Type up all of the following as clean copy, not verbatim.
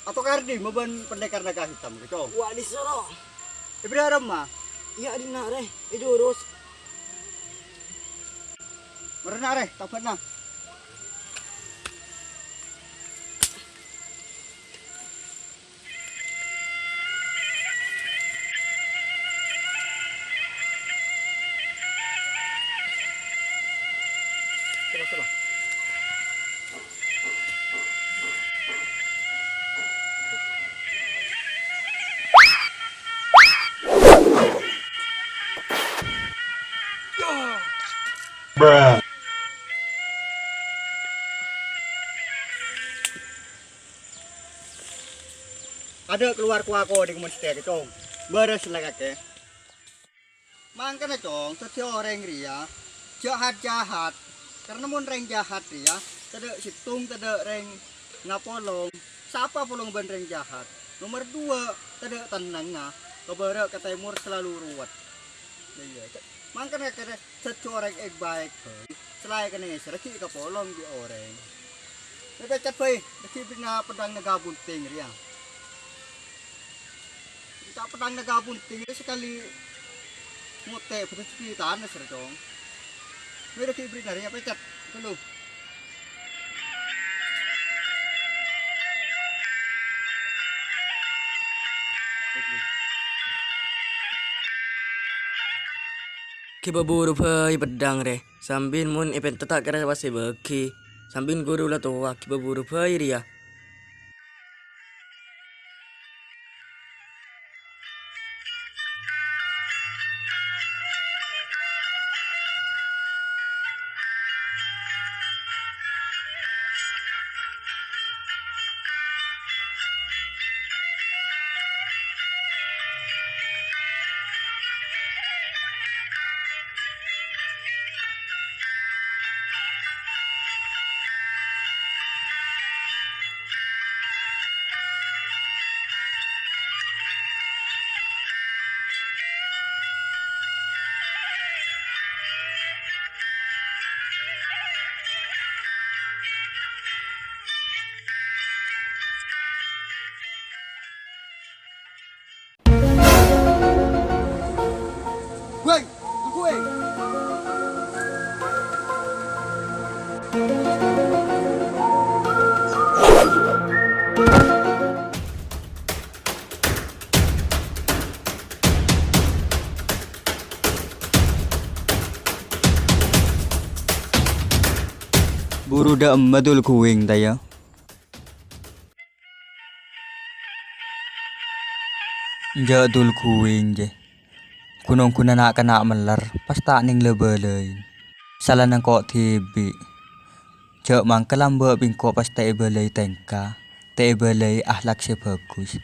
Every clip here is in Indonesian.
Atau kardi maban pendekar naga hitam gitu. Wah disuruh. Ibra mah. Iya di nare. Ijurus. Merena reh, tak pernah. Coba. Bruh. Ada keluar ku aku di mesti gitu. Beres lagi. Mangkana cong, setiap orang ria jahat. Karena mun reng jahat ria, tidak situng tidak reng ngapolong. Siapa polong ben reng jahat? Nomor 2, tidak tenang kebara ke timur selalu ruwet. Iya. Mangkana kada setiap orang baik. Selain kena serki ke polong di orang. Lebih cepat, deki bina pedang negabun ting ria. Tak pedang negabun ting sekali mote betul cerita ser dong. Mereka kibrit dari apa cat dulu. Kibaburu pai pedang re. Sambin mun event tetak kira wase beki. Sambin guru lah tuwa kibaburu pai ria. Gue. Buru da madul kuing tayo. Jadul kuing je. Kunong kunana kana melar pasta ning lebelay. Salah nang kok tibi. Jok mangkelam be bingko pasta ebelay tengka. Te ebelay ahlak se bagus.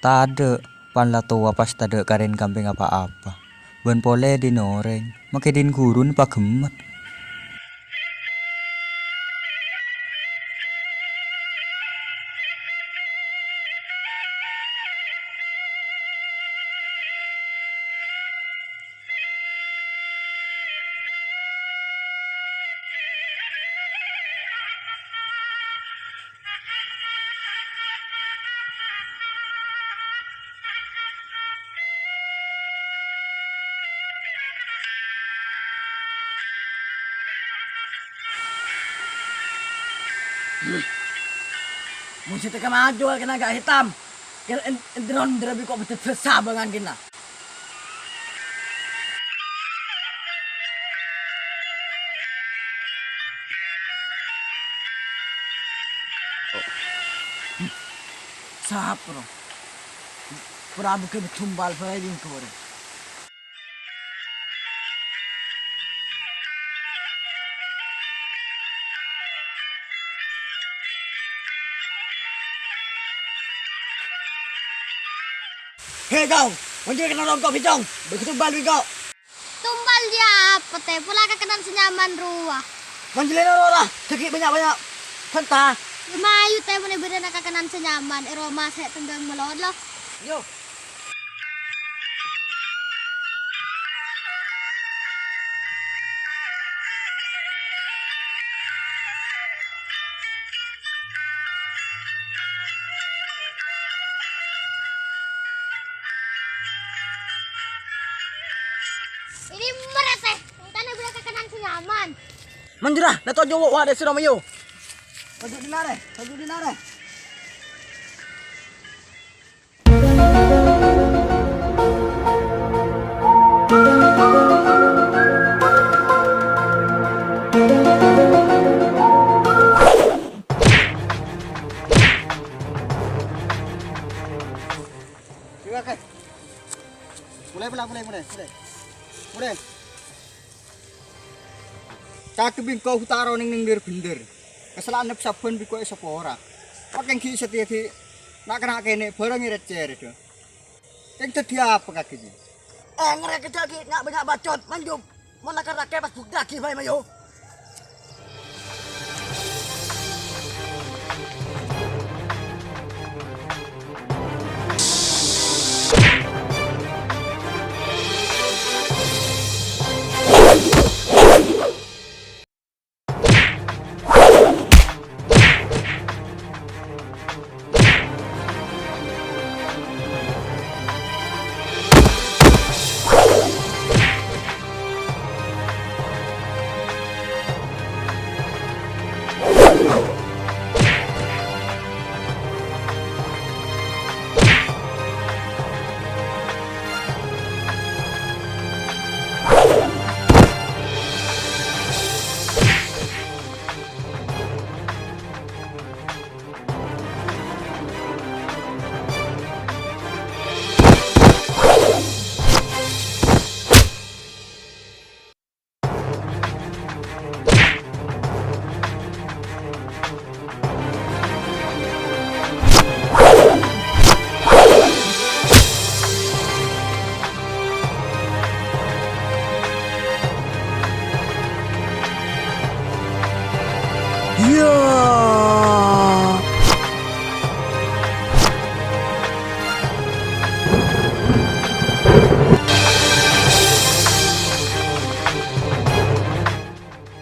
Tade pan la tua pasta de karen kambing apa-apa. Ben pole dinoreng, makedin gurun pagemet. Musi teka maju kena agak hitam. Kira drone derabi kok betul besar bangan kena. Sahap bro. Prabu ke betumbal paying kore. Hei kau, manjur kena rongkok bicong. Begitu balik kau. Tumbal dia apa teh? Pula kekenan senyaman ruah. Manjilin orang, cekik banyak-banyak. Hentah. Lumayu teh bener-bener nak kekenan senyaman. Eroma saya tenggang melod loh. Yo. Ini merah teh. Tanah bener kekenan senyaman. Manjurah, nato jowo wa de sira mayo. Maju di nare. Silakan. Mulai. Kaki bingkau utara ning bener. Kesalahan saben biko sapa ora. Kok yang ki setia ki nak kena kene barang receh itu. Yang tadi apa kaki ini? Ngerek lagi, nak banyak bacot. Manjum. Mau nak rakyat pas buk daki bae mayo.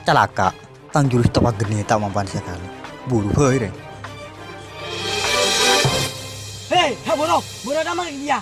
Celaka, tang jurus tepat geni tak mampan sekali. Buru hei deh. Hei, bodoh dah mang dia.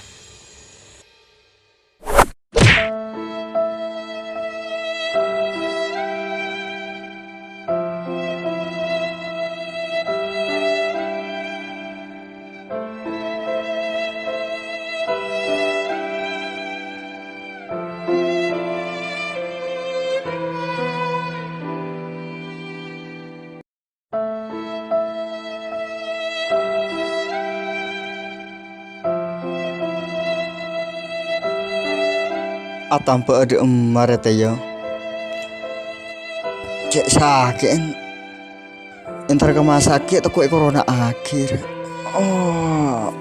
Tanpa ada emar ya. Cek sakit. Entar ke rumah sakit atau kue corona akhir. Oh.